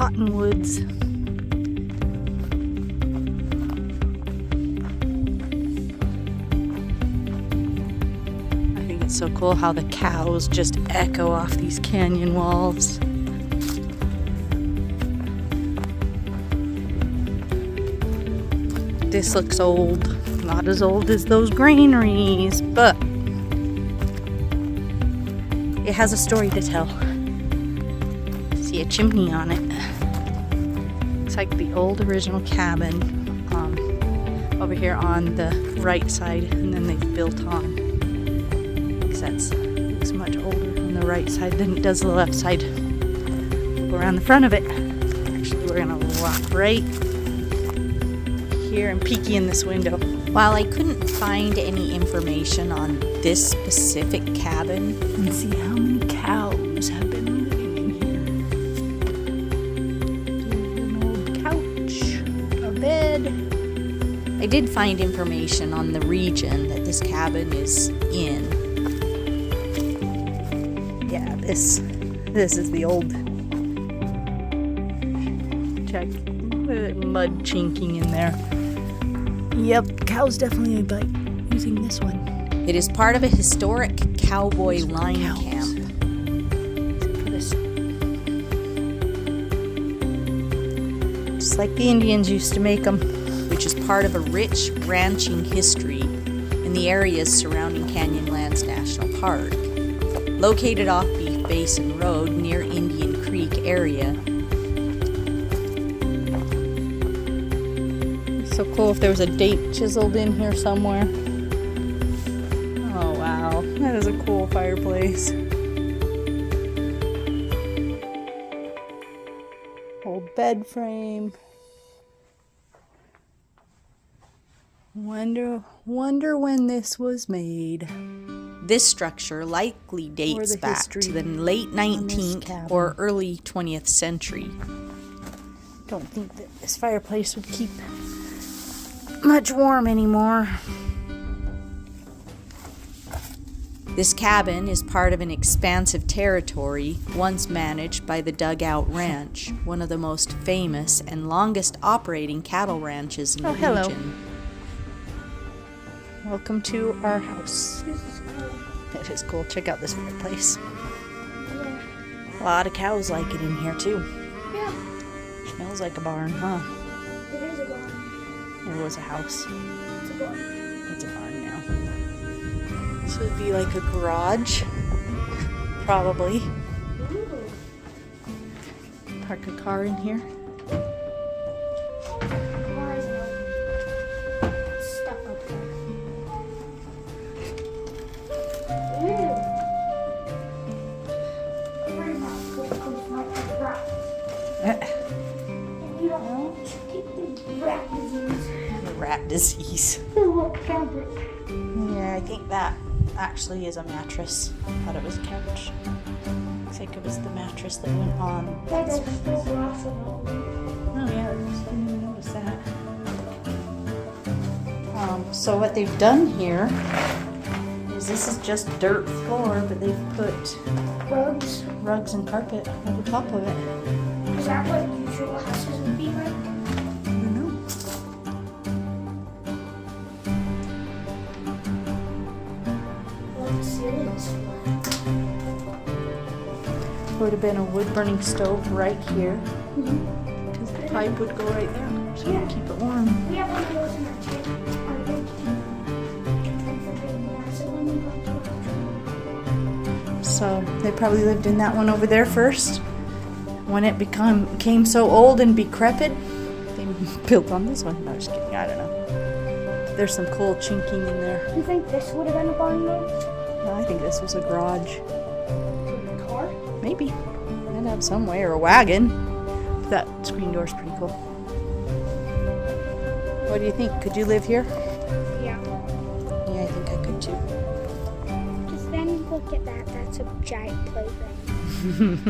cottonwoods. I think it's so cool how the cows just echo off these canyon walls. This looks old. Not as old as those granaries, but it has a story to tell. See a chimney on it. It's like the old original cabin over here on the right side, and then they've built on. Because it's much older on the right side than it does the left side. We'll go around the front of it. Actually, we're gonna walk right here and peeky in this window. While I couldn't find any information on this specific cabin, and see how many cows have been living in here. An old couch, a bed. I did find information on the region that this cabin is in. Yeah, this is the old. Check the mud chinking in there. Yep, cows definitely like using this one. It is part of a historic cowboy line camp. Just like the Indians used to make them. Which is part of a rich ranching history in the areas surrounding Canyonlands National Park. Located off Beef Basin Road near Indian Creek area. So cool if there was a date chiseled in here somewhere. Oh wow, that is a cool fireplace. Old bed frame. Wonder when this was made. This structure likely dates back to the late 19th or early 20th century. Don't think that this fireplace would keep much warm anymore. This cabin is part of an expansive territory once managed by the Dugout Ranch, one of the most famous and longest operating cattle ranches in the region. Welcome to our house. It is cool. Check out this fireplace. A lot of cows like it in here too. Yeah. Smells like a barn, huh? It is a barn. It was a house. It's a barn. It's a barn now. This would be like a garage. Probably. Ooh. Park a car in here. Why is it stuck up there? Ooh. Pretty much comes like a rat. And you don't get the rat disease. Rat disease. Look, count it. Yeah, I think that actually is a mattress. I thought it was a couch. Looks like it was the mattress that went on. That is still glass of it. Oh yeah, I just didn't even notice that. So what they've done here is this is just dirt floor, but they've put rugs and carpet over top of it. Is that what usual houses would be like? I don't know. Well, the ceiling is flat. Would have been a wood burning stove right here. Because the pipe would go right there. So Yeah. keep it warm. We have one of those in our tent. So they probably lived in that one over there first. When it became so old and decrepit, they built on this one. No, just kidding. I don't know. There's some cool chinking in there. You think this would have been a barn though? No, I think this was a garage. With a car? Maybe. I'd have some way, or a wagon. That screen door's pretty cool. What do you think? Could you live here? Yeah. Yeah, I think I could too. Just then look at that. That's a giant playground.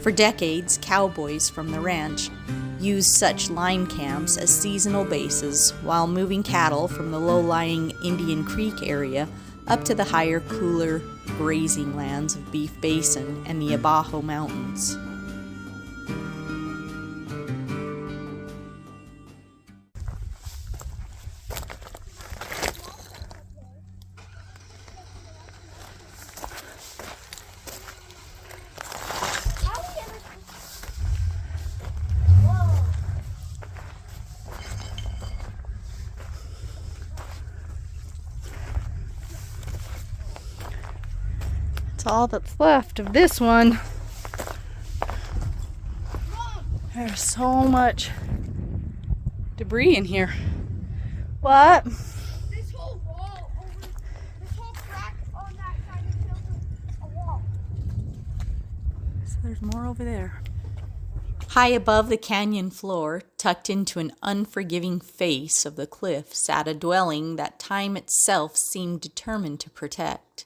For decades, cowboys from the ranch used such line camps as seasonal bases while moving cattle from the low-lying Indian Creek area up to the higher, cooler grazing lands of Beef Basin and the Abajo Mountains. That's all that's left of this one. There's so much debris in here. What? This whole wall over, this whole crack on that side is built a wall. So there's more over there. High above the canyon floor, tucked into an unforgiving face of the cliff, sat a dwelling that time itself seemed determined to protect.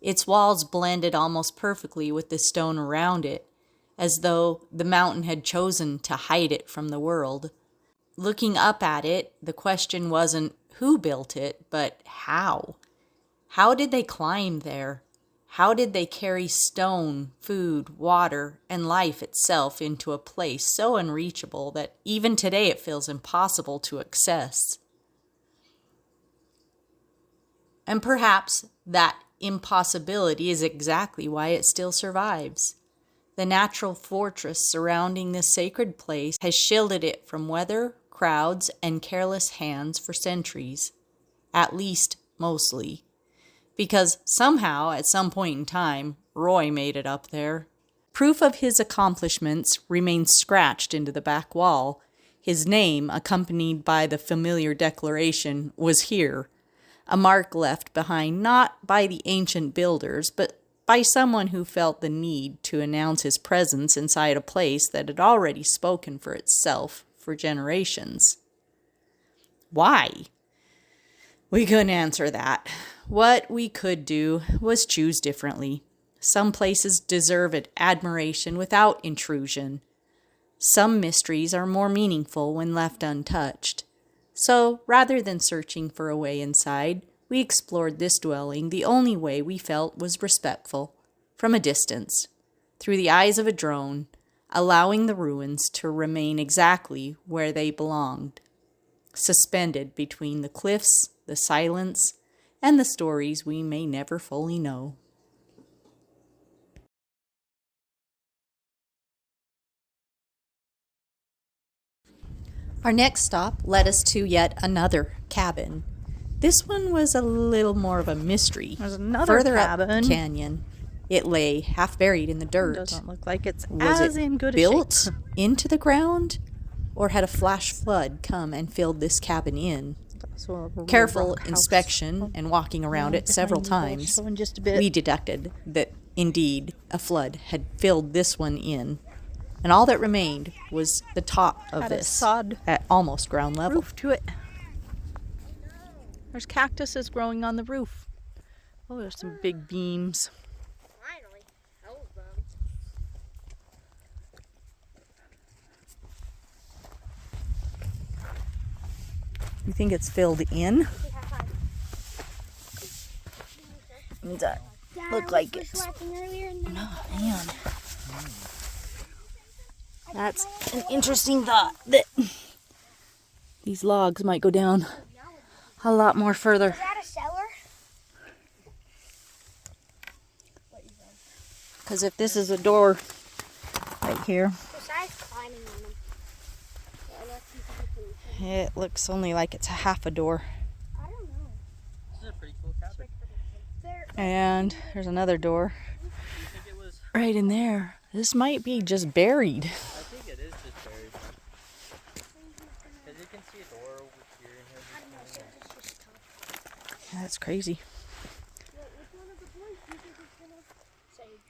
Its walls blended almost perfectly with the stone around it, as though the mountain had chosen to hide it from the world. Looking up at it, the question wasn't who built it, but how. How did they climb there? How did they carry stone, food, water, and life itself into a place so unreachable that even today it feels impossible to access? And perhaps that impossibility is exactly why it still survives. The natural fortress surrounding this sacred place has shielded it from weather, crowds, and careless hands for centuries. At least, mostly. Because somehow, at some point in time, Roy made it up there. Proof of his accomplishments remains scratched into the back wall. His name, accompanied by the familiar declaration, was here. A mark left behind not by the ancient builders, but by someone who felt the need to announce his presence inside a place that had already spoken for itself for generations. Why? We couldn't answer that. What we could do was choose differently. Some places deserve admiration without intrusion. Some mysteries are more meaningful when left untouched. So, rather than searching for a way inside, we explored this dwelling the only way we felt was respectful, from a distance, through the eyes of a drone, allowing the ruins to remain exactly where they belonged, suspended between the cliffs, the silence, and the stories we may never fully know. Our next stop led us to yet another cabin. This one was a little more of a mystery. There's another Further cabin. up the canyon, it lay half buried in the dirt. Doesn't look like it's Was as it in good a built shape. into the ground, or had a flash flood come and filled this cabin in? So a Careful rock house. inspection and walking around it several Behind you, times, showing just a bit. we deducted that indeed a flood had filled this one in, and all that remained was the top of Had a this sod at almost ground level. roof to it. There's cactuses growing on the roof. Oh, there's some big beams. Finally, held them. You think it's filled in? Does that look like it's... Oh, man. That's an interesting thought, that these logs might go down a lot more further. Is that a cellar? Because if this is a door right here, Besides climbing on them. it looks only like it's a half a door. I don't know. This is a pretty cool cabin. And there's another door You think it was? right in there. This might be just buried. I think it is just buried. Because you can see a door over here and everything. That's crazy.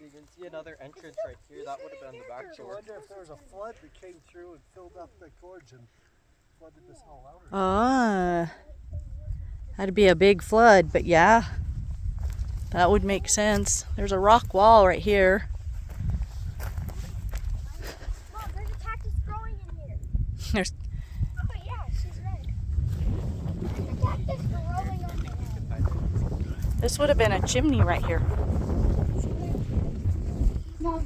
You can see another entrance right here. That would have been the back I door. wonder if there was a flood that came through and filled up the gorge and flooded this all out. Ah, that'd be a big flood, but yeah, that would make sense. There's a rock wall right here. Mom, there's a cactus growing in here. There's Oh yeah, she's red. There's a cactus growing on there. this would have been a chimney right here. Mom,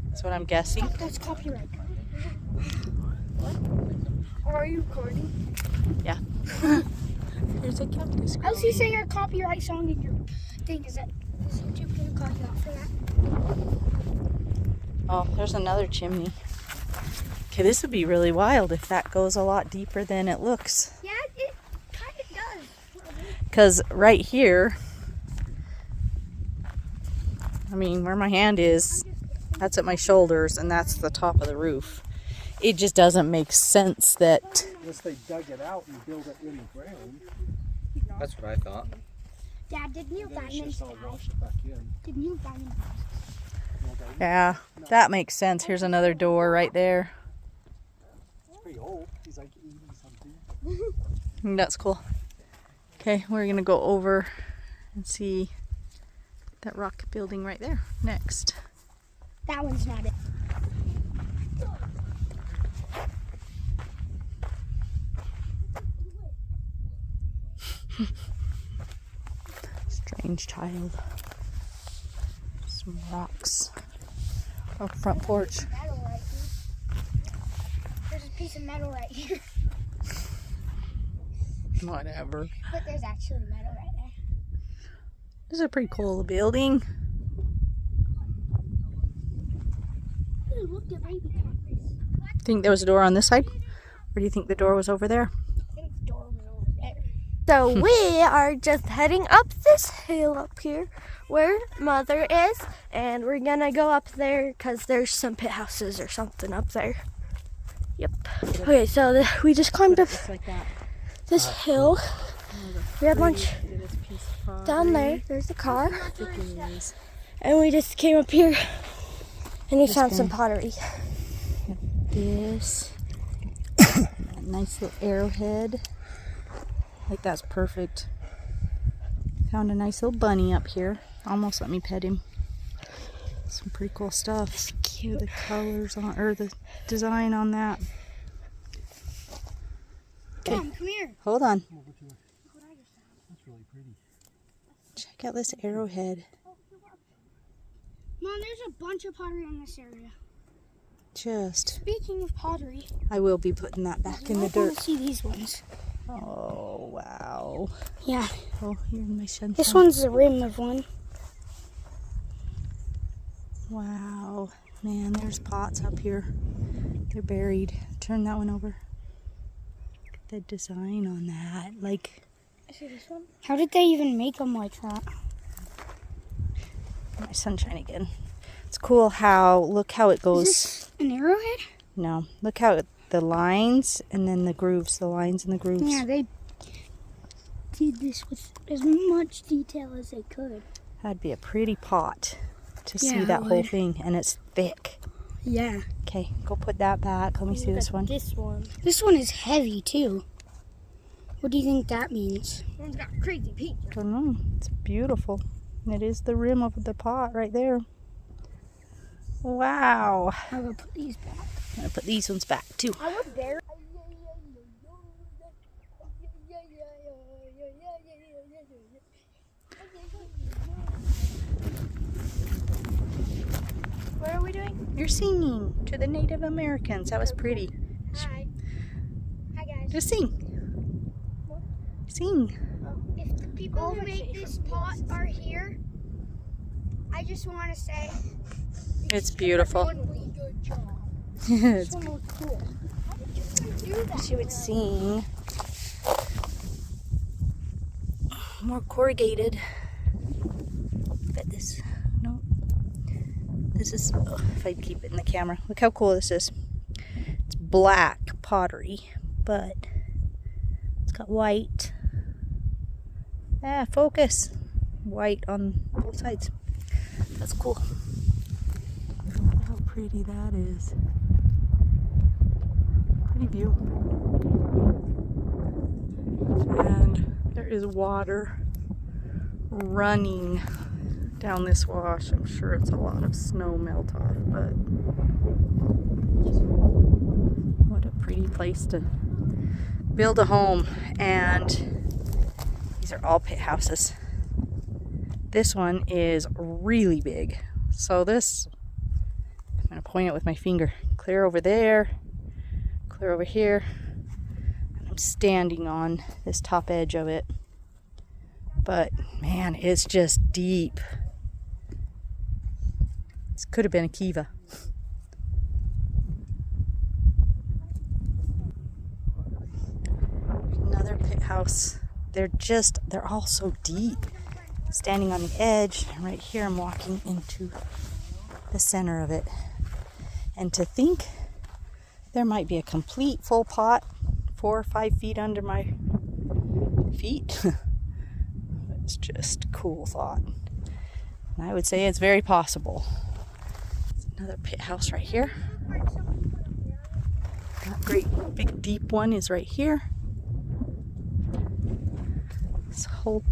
That's what I'm guessing. that's copyright. What? Are you recording? Yeah. There's a cactus. I was saying your copyright song in your thing. Is YouTube gonna call you out for that? Oh, there's another chimney. Okay, this would be really wild if that goes a lot deeper than it looks. Yeah, it kind of does. Because right here, I mean, where my hand is, that's at my shoulders, and that's the top of the roof. It just doesn't make sense that... Unless they dug it out and built it in the ground. That's what I thought. Dad, did Neil Then it's Diamond just all die? wash it back in. Did Neil Diamond die? No, they- Yeah, that makes sense. Here's another door right there. It's pretty old. He's like 80 something. That's cool. Okay, we're gonna go over and see that rock building right there next. That one's not it. Strange child. Some rocks. Oh, front porch. Metal right here. There's a piece of metal right here. Whatever. But there's actually metal right there. This is a pretty cool building. Ooh, look at baby cactus. Think there was a door on this side? Or do you think the door was over there? I think the door was over there. So we are just heading up this hill up here where Mother is, and we're gonna go up there because there's some pit houses or something up there. Yep. Okay, so we just climbed up Like that. this hill. We had lunch This piece of down there. There's the car, pottery. and we just came up here and we found guy. some pottery. This. A nice little arrowhead. Like that's perfect. Found a nice little bunny up here. Almost let me pet him. Some pretty cool stuff. Cute. The colors on, or the design on that. Okay, Mom, come here. hold on. That's really pretty. Check out this arrowhead. Mom, there's a bunch of pottery in this area. Just, Speaking of pottery, I will be putting that back in the I want dirt. to see these ones. Oh, wow. Yeah, Oh, you're in my sunshine. this one's the rim of one. Wow. Man, there's pots up here. They're buried. Turn that one over. Look at the design on that. Like, See this one? How did they even make them like that? my sunshine again. It's cool how, look how it Is goes. this an arrowhead? No, look how the lines and then the grooves, the lines and the grooves. Yeah, they did this with as much detail as they could. That'd be a pretty pot to Yeah, see it that whole would. thing, and it's thick. Yeah. Okay, go put that back. Let me see this one. This one. This one is heavy too. What do you think that means? One's got crazy peak. I don't know. It's beautiful. It is the rim of the pot right there. Wow. I'll go put these back. I'm gonna put these ones back too. I was there. What are we doing? You're singing to the Native Americans. That was pretty. Hi. Hi guys. Just sing. Sing. If the people who made this pot are here, I just want to say It's beautiful. really good job. It's This one was cool. How did you guys do that? She would sing. More corrugated. Bet this. No. This is. Oh, if I keep it in the camera. Look how cool this is. It's black pottery, but it's got white. Focus. White on both sides. That's cool. How pretty that is. Pretty view. And there is water running down this wash. I'm sure it's a lot of snow melt off, but what a pretty place to build a home. And these are all pit houses. This one is really big. So this, I'm going to point it with my finger. Clear over there, clear over here. And I'm standing on this top edge of it. But man, it's just deep. This could have been a kiva. Another pit house. They're all so deep. standing on the edge. And right here I'm walking into the center of it. And to think there might be a complete full pot 4 or 5 feet under my feet. It's just a cool thought. And I would say it's very possible. There's another pit house right here. That great big deep one is right here. This whole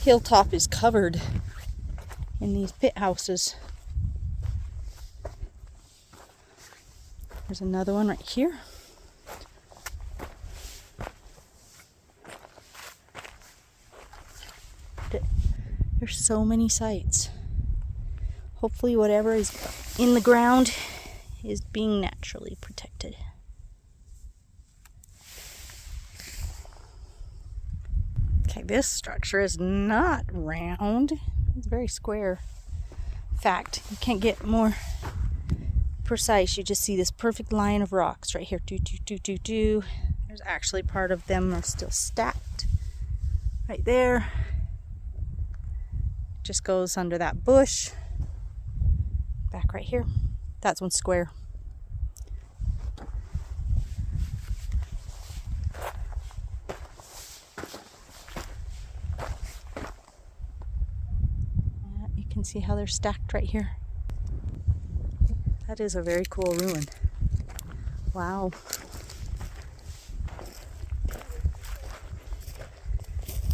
hilltop is covered in these pit houses. There's another one right here. There's so many sites. Hopefully whatever is in the ground is being naturally protected. Okay, this structure is not round. It's very square. In fact, you can't get more precise. You just see this perfect line of rocks right here. There's actually part of them are still stacked right there. Just goes under that bush. Back right here. That's one square. You can see how they're stacked right here. That is a very cool ruin. Wow.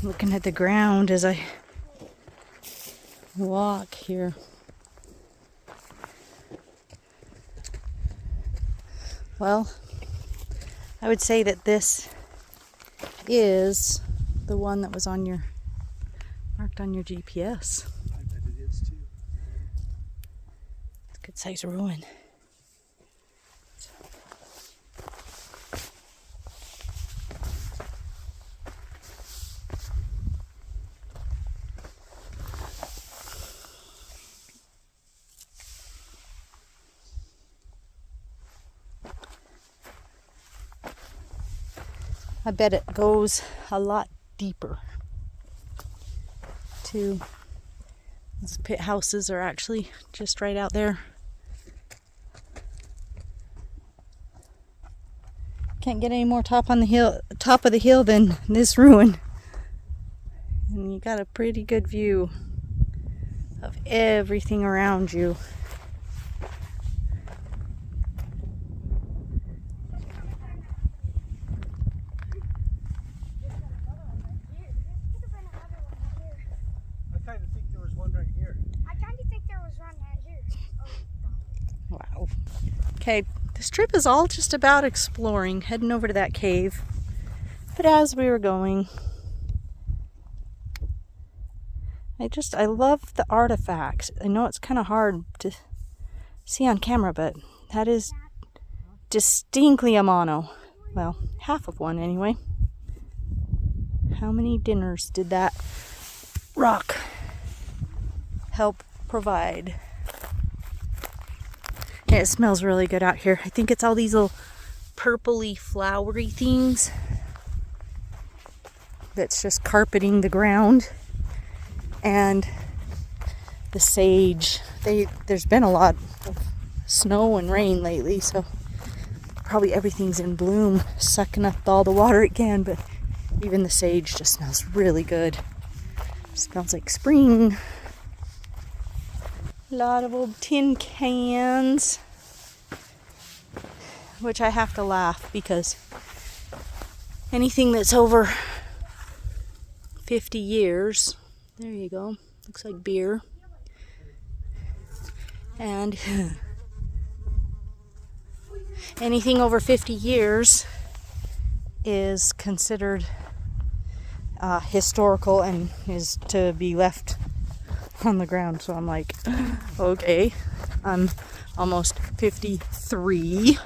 Looking at the ground as I walk here. Well, I would say that this is the one that was on your marked on your GPS. I bet it is too. It's a good size ruin. I bet it goes a lot deeper. These pit houses are actually just right out there. Can't get any more top of the hill than this ruin. And you got a pretty good view of everything around you. Wow. Okay, this trip is all just about exploring, heading over to that cave. But as we were going, I love the artifacts. I know it's kind of hard to see on camera, but that is distinctly a mono. Well, half of one anyway. How many dinners did that rock help provide? Yeah, it smells really good out here. I think it's all these little purpley, flowery things that's just carpeting the ground. And the sage. There's been a lot of snow and rain lately, so probably everything's in bloom, sucking up all the water it can, but even the sage just smells really good. It smells like spring. A lot of old tin cans, which I have to laugh because anything that's over 50 years, there you go, looks like beer. And anything over 50 years is considered historical and is to be left on the ground. So I'm like, okay, I'm almost 53.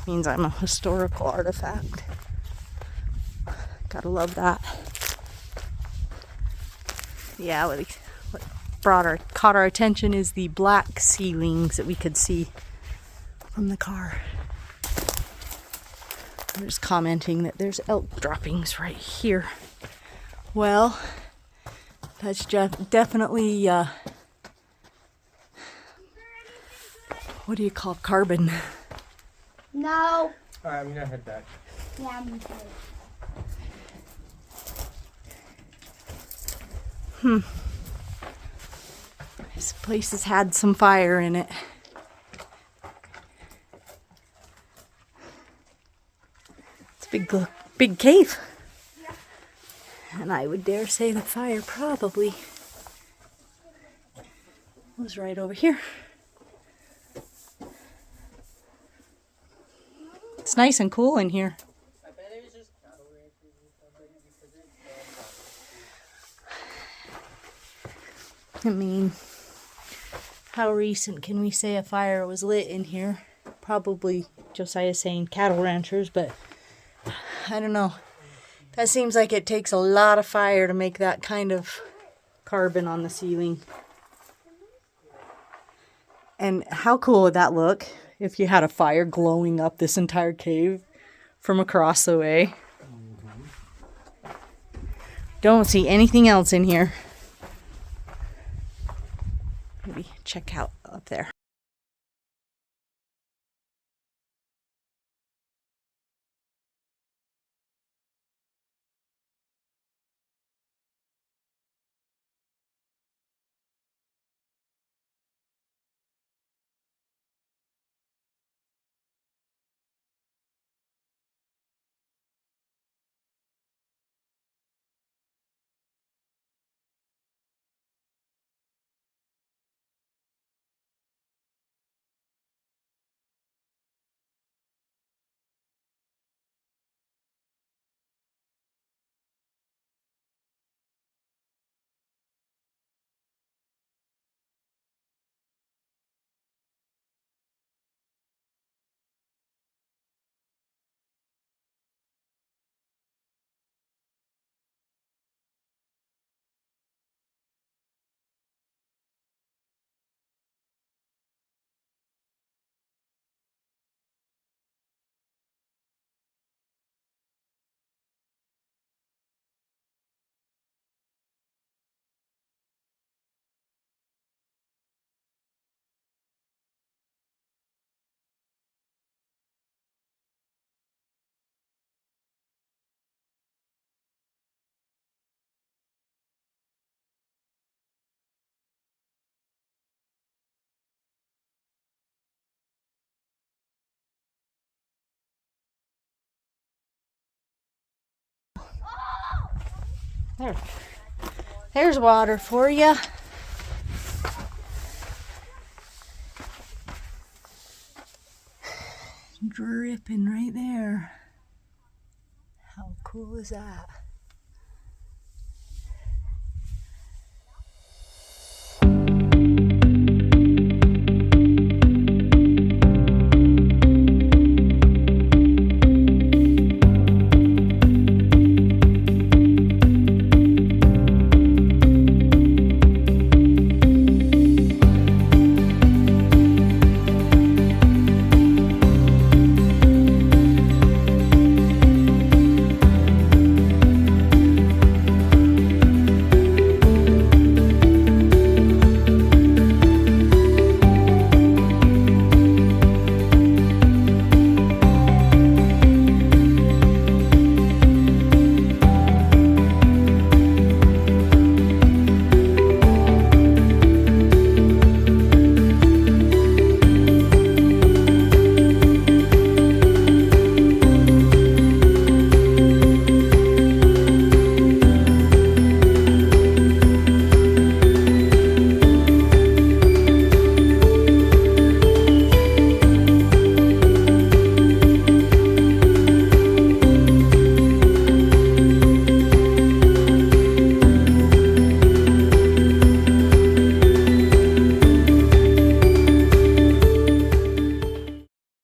Means I'm a historical artifact. Gotta love that. Yeah, what caught our attention is the black ceilings that we could see from the car. I'm just commenting that there's elk droppings right here. Well, That's definitely, what do you call carbon? No. Alright, I'm gonna head back. Yeah, me too. This place has had some fire in it. It's a big cave. And I would dare say the fire probably was right over here. It's nice and cool in here. I bet it was just cattle ranchers or somebody because it's I mean, how recent can we say a fire was lit in here? Probably Josiah's saying cattle ranchers, but I don't know. That seems like it takes a lot of fire to make that kind of carbon on the ceiling. And how cool would that look if you had a fire glowing up this entire cave from across the way? Don't see anything else in here. Maybe check out up there. There's water for you. Dripping right there. How cool is that?